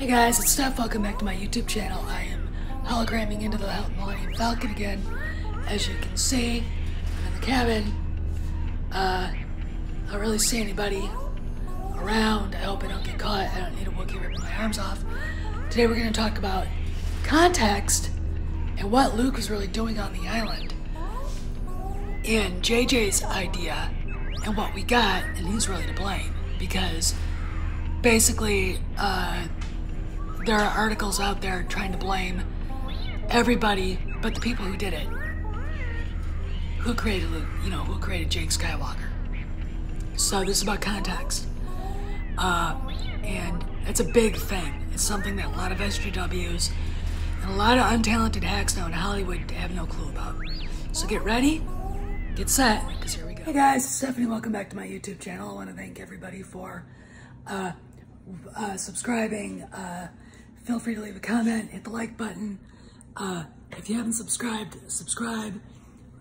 Hey guys, it's Steph. Welcome back to my YouTube channel. I am hologramming into the Millennium Falcon again. As you can see, I'm in the cabin. I don't really see anybody around. I hope I don't get caught. I don't need a Wookiee ripping my arms off. Today we're going to talk about context and what Luke was really doing on the island. And JJ's idea and what we got, and he's really to blame. Because basically, there are articles out there trying to blame everybody but the people who did it. Who created Luke, who created Jake Skywalker. So this is about context. And it's a big thing. It's something that a lot of SJWs and a lot of untalented hacks now in Hollywood have no clue about. So get ready, get set, because here we go. Hey guys, it's Stephanie. Welcome back to my YouTube channel. I want to thank everybody for subscribing. Feel free to leave a comment, hit the like button. If you haven't subscribed, subscribe.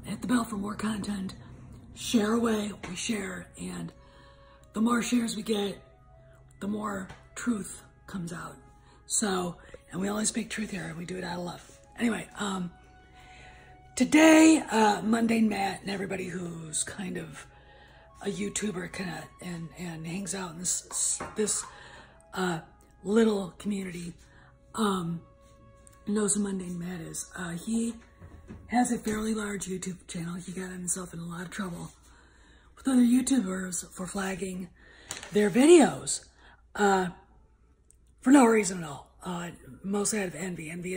Hit the bell for more content. Share away, we share, and the more shares we get, the more truth comes out. So, and we only speak truth here, we do it out of love. Anyway, today, Mundane Matt and everybody who's kind of a YouTuber and hangs out in this little community knows who Mundane Matt is. He has a fairly large YouTube channel. He got himself in a lot of trouble with other YouTubers for flagging their videos for no reason at all. Mostly out of envy. Envy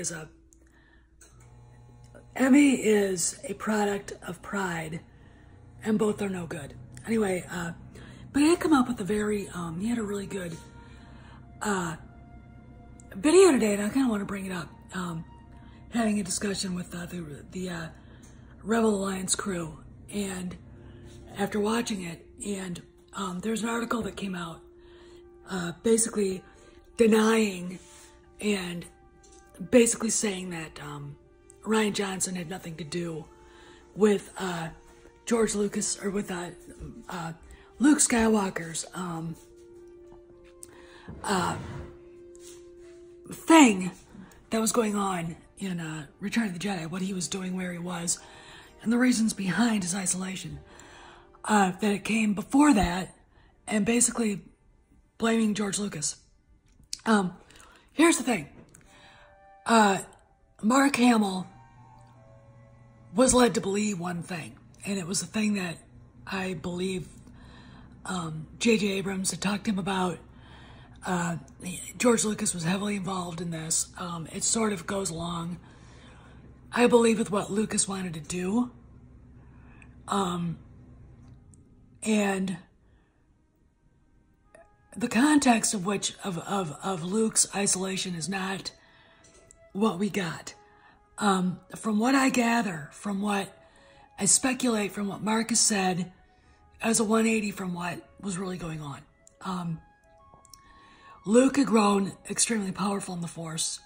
is a product of pride, and both are no good. Anyway, but he had come up with a very, he had a really good video today, and I kind of want to bring it up. Having a discussion with the Rebel Alliance crew, and after watching it, and there's an article that came out basically denying and basically saying that Rian Johnson had nothing to do with George Lucas, or with Luke Skywalker's thing that was going on in Return of the Jedi, what he was doing, where he was, and the reasons behind his isolation. That it came before that, and basically blaming George Lucas. Here's the thing. Mark Hamill was led to believe one thing, and it was the thing that I believe J.J. Abrams had talked to him about. George Lucas was heavily involved in this. It sort of goes along, I believe, with what Lucas wanted to do. And the context of Luke's isolation is not what we got. From what I gather, from what I speculate, from what Marcus said, as a 180 from what was really going on. Luke had grown extremely powerful in the Force.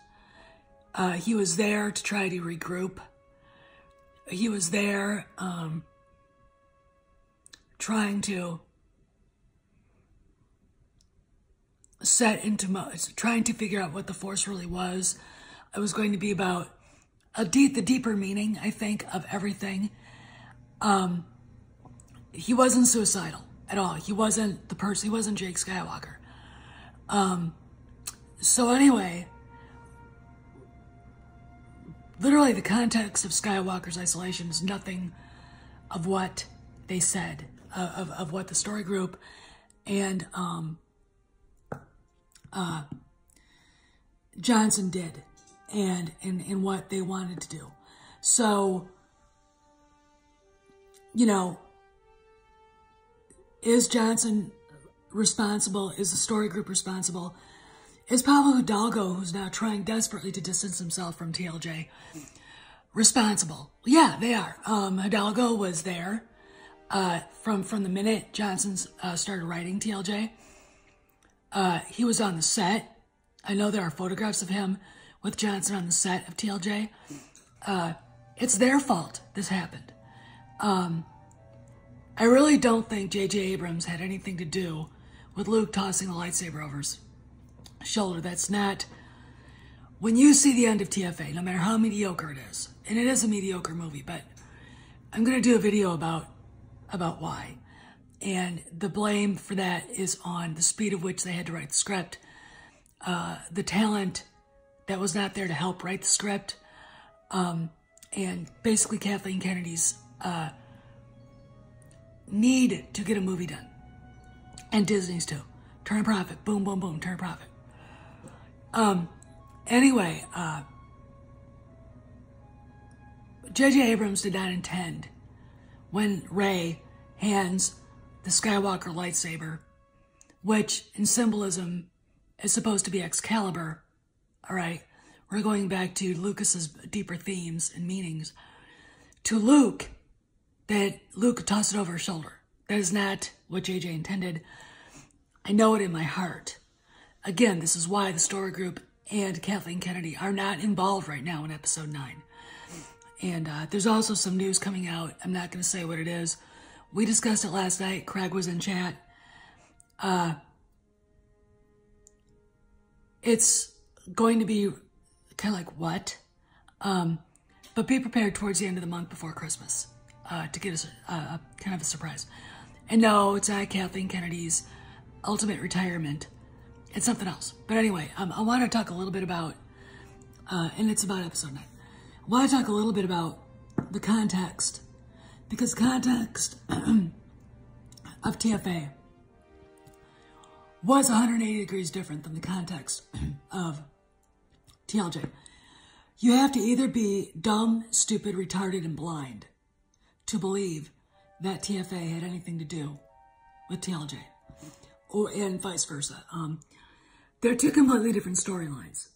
He was there to try to regroup. He was there trying to trying to figure out what the Force really was. It was going to be about the deeper meaning, I think, of everything. He wasn't suicidal at all. He wasn't the person. He wasn't Jake Skywalker. So anyway, literally the context of Skywalker's isolation is nothing of what they said, of what the story group and Johnson did, and what they wanted to do. So, is Johnson responsible? Is the story group responsible? Is Pablo Hidalgo, who's now trying desperately to distance himself from TLJ, responsible? Yeah, they are. Hidalgo was there from the minute Johnson started writing TLJ. He was on the set. I know there are photographs of him with Johnson on the set of TLJ. It's their fault this happened. I really don't think J.J. Abrams had anything to do with Luke tossing the lightsaber overs. shoulder. That's not, when you see the end of TFA, no matter how mediocre it is, and it is a mediocre movie, but I'm going to do a video about why. And the blame for that is on the speed of which they had to write the script, the talent that was not there to help write the script, and basically Kathleen Kennedy's need to get a movie done. And Disney's too. Turn a profit. Boom, boom, boom. Turn a profit. Anyway, J.J. Abrams did not intend, when Rey hands the Skywalker lightsaber, which in symbolism is supposed to be Excalibur, all right? We're going back to Lucas's deeper themes and meanings, to Luke, that Luke could toss it over his shoulder. That is not what J.J. intended. I know it in my heart. Again, this is why the story group and Kathleen Kennedy are not involved right now in episode 9. And there's also some news coming out. I'm not going to say what it is. We discussed it last night. Craig was in chat. It's going to be kind of like what? But be prepared towards the end of the month before Christmas to get a kind of a surprise. And no, it's not Kathleen Kennedy's ultimate retirement. It's something else. But anyway, I want to talk a little bit about, and it's about episode 9. I want to talk a little bit about the context, because the context of TFA was 180 degrees different than the context of TLJ. You have to either be dumb, stupid, retarded, and blind to believe that TFA had anything to do with TLJ, and vice versa. They're two completely different storylines.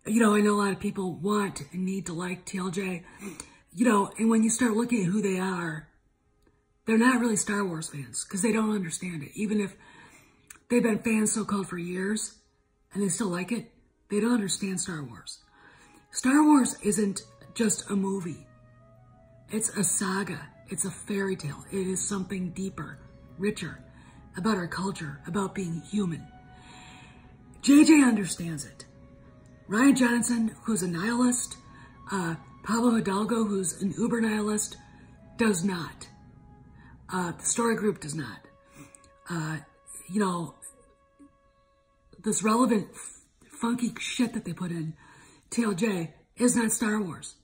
You know, I know a lot of people want and need to like TLJ, you know, and when you start looking at who they are, they're not really Star Wars fans because they don't understand it. Even if they've been fans so-called for years and they still like it, they don't understand Star Wars. Star Wars isn't just a movie. It's a saga. It's a fairy tale. It is something deeper, richer, about our culture, about being human. JJ understands it. Ryan Johnson, who's a nihilist, Pablo Hidalgo, who's an uber nihilist, does not. The story group does not. You know, this relevant, funky shit that they put in TLJ is not Star Wars.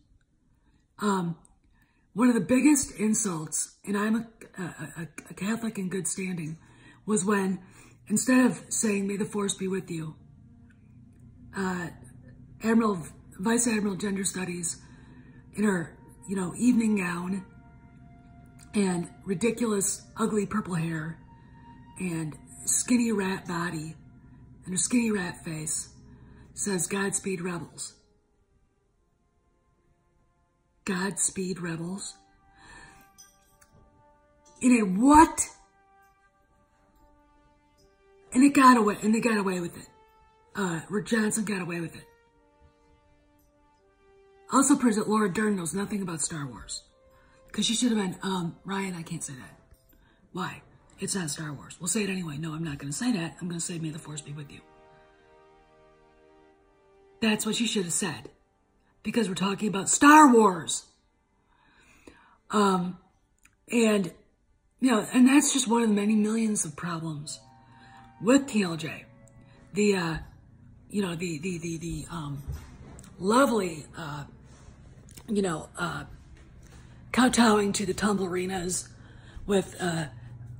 One of the biggest insults, and I'm a Catholic in good standing, was when, instead of saying, "May the Force be with you," Vice Admiral Gender Studies, in her, you know, evening gown and ridiculous, ugly purple hair and skinny rat body and her skinny rat face, says, "Godspeed, rebels." Godspeed, rebels. In a what? And it got away, and they got away with it. Rick Johnson got away with it. Also proves that Laura Dern knows nothing about Star Wars. Because she should have been, Ryan, I can't say that. Why? It's not Star Wars. We'll say it anyway. No, I'm not going to say that. I'm going to say, "May the Force be with you." That's what she should have said. Because we're talking about Star Wars. And, you know, and that's just one of the many millions of problems with TLJ. The, you know, the lovely, you know, kowtowing to the tumblerinas with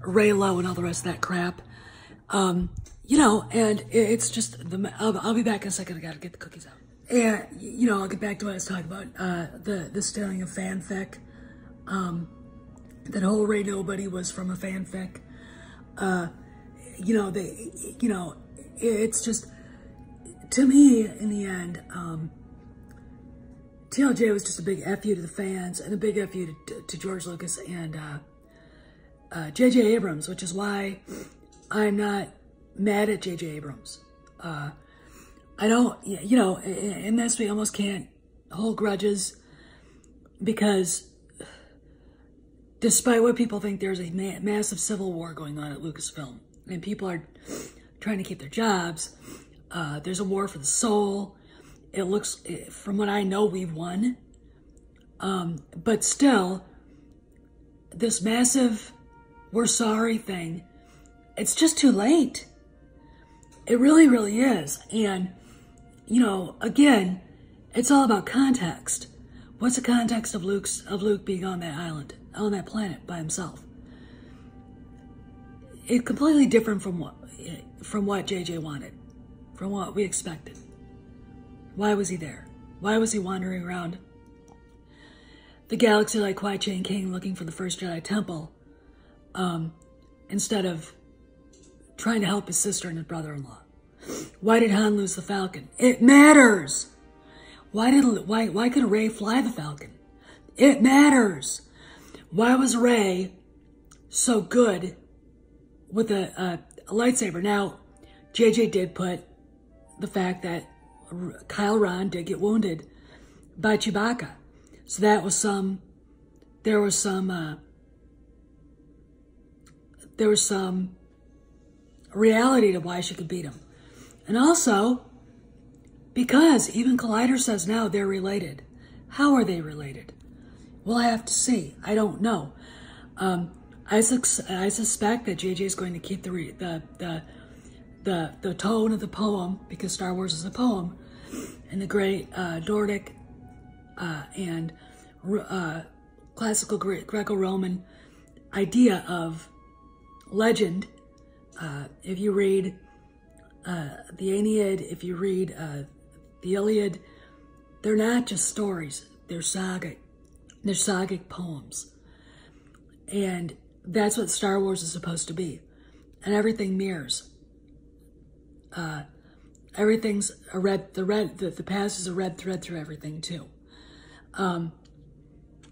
Raylo and all the rest of that crap. You know, and it's just, I'll be back in a second. I gotta get the cookies out. And, you know, I'll get back to what I was talking about, the stealing of fanfic. That whole Ray Nobody was from a fanfic. You know, it's just, to me, in the end, TLJ was just a big F you to the fans and a big F you to George Lucas and J.J. Abrams, which is why I'm not mad at J.J. Abrams. I don't, you know, in this we almost can't hold grudges because despite what people think, there's a massive civil war going on at Lucasfilm. And people are trying to keep their jobs. There's a war for the soul. It looks, from what I know, we've won. But still, this massive we're sorry thing, it's just too late. It really, really is. And, you know, again, it's all about context. What's the context of Luke being on that island, on that planet by himself? It's completely different from what JJ wanted, from what we expected. Why was he there? Why was he wandering around the galaxy like Qui-Chain King looking for the first Jedi Temple, instead of trying to help his sister and his brother-in-law? Why did Han lose the Falcon? It matters. Why could Rey fly the Falcon? It matters. Why was Rey so good with a lightsaber? Now, JJ did put the fact that Kyle Ron did get wounded by Chewbacca. So that was there was some reality to why she could beat him. And also, because even Collider says now they're related. How are they related? We'll have to see. I don't know. I suspect that JJ is going to keep the tone of the poem, because Star Wars is a poem, and the great Nordic and classical Greco-Roman idea of legend. If you read the Aeneid, if you read the Iliad, they're not just stories. They're sagic. They're sagic poems. And that's what Star Wars is supposed to be. And everything mirrors. Everything's a the past is a red thread through everything too. And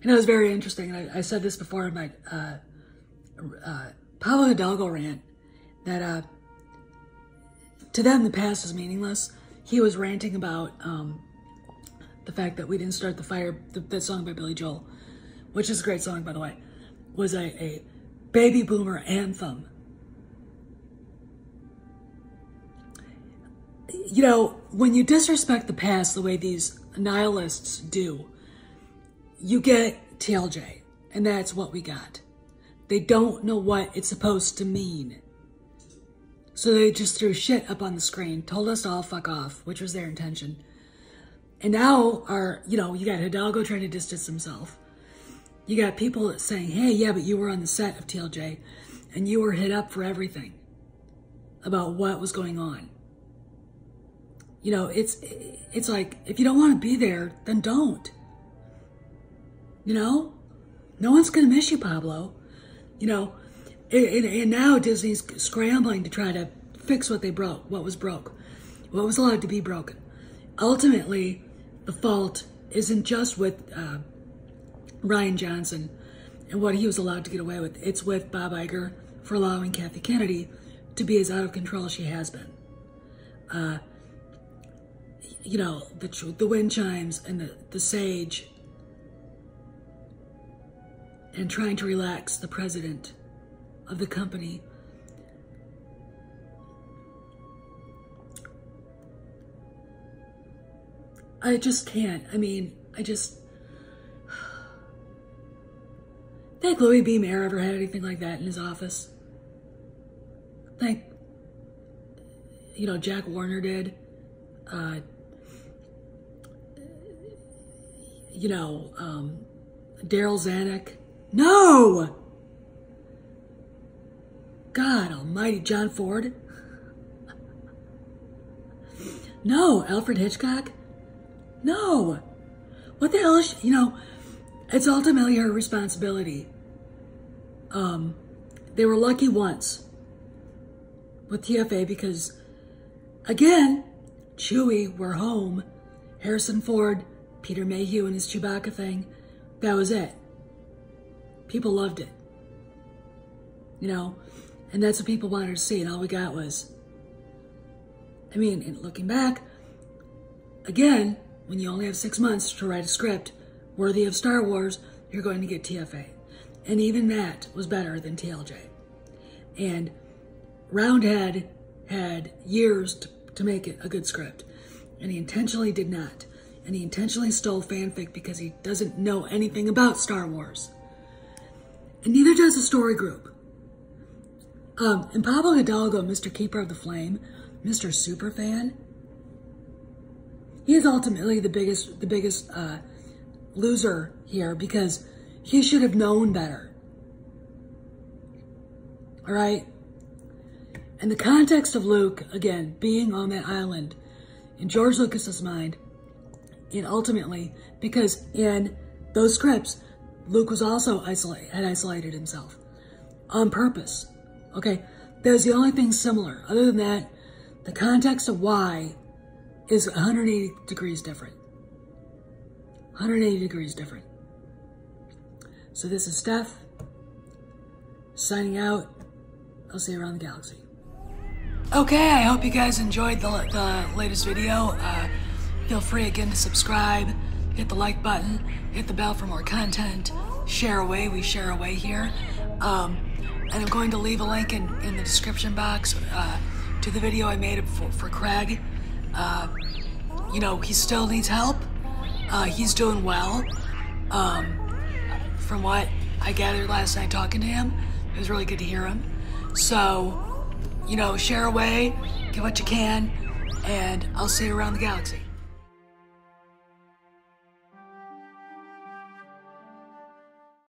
it was very interesting. And I said this before in my Pablo Hidalgo rant, that to them the past is meaningless. He was ranting about the fact that we didn't start the fire. That song by Billy Joel, which is a great song, by the way, was a baby boomer anthem. You know, when you disrespect the past the way these nihilists do, you get TLJ, and that's what we got. They don't know what it's supposed to mean. So they just threw shit up on the screen, told us to all fuck off, which was their intention. And now you got Hidalgo trying to distance himself. You got people saying, hey, yeah, but you were on the set of TLJ, and you were hit up for everything about what was going on. You know, it's like, if you don't want to be there, then don't. You know? No one's going to miss you, Pablo. You know, and now Disney's scrambling to try to fix what they broke, what was broke, what was allowed to be broken. Ultimately, the fault isn't just with Rian Johnson and what he was allowed to get away with. It's with Bob Iger for allowing Kathy Kennedy to be as out of control as she has been. You know, the wind chimes and the sage, and trying to relax the president of the company. I just can't. I mean, think Louis B. Mayer ever had anything like that in his office? Think, you know, Jack Warner did. You know, Daryl Zanuck. No! God almighty, John Ford. No, Alfred Hitchcock. No. What the hell is she, you know, it's ultimately her responsibility. They were lucky once with TFA because, again, Chewie were home. Harrison Ford, Peter Mayhew and his Chewbacca thing, that was it. People loved it. You know, and that's what people wanted to see, and all we got was, I mean, looking back, again, when you only have 6 months to write a script worthy of Star Wars, you're going to get TFA. And even that was better than TLJ. And Roundhead had years to make it a good script, and he intentionally did not. And he intentionally stole fanfic because he doesn't know anything about Star Wars. And neither does the story group. And Pablo Hidalgo, Mr. Keeper of the Flame, Mr. Superfan, he is ultimately the biggest loser here because he should have known better. All right? And the context of Luke, again, being on that island, in George Lucas's mind, and ultimately, because in those scripts, Luke was also had isolated himself on purpose. Okay, there's the only thing similar. Other than that, the context of why is 180 degrees different. 180 degrees different. So this is Steph, signing out. I'll see you around the galaxy. Okay, I hope you guys enjoyed the latest video. Feel free again to subscribe, hit the like button, hit the bell for more content, share away, we share away here. And I'm going to leave a link in the description box to the video I made for Craig. You know, he still needs help. He's doing well. From what I gathered last night talking to him, it was really good to hear him. So, you know, share away, get what you can, and I'll see you around the galaxy.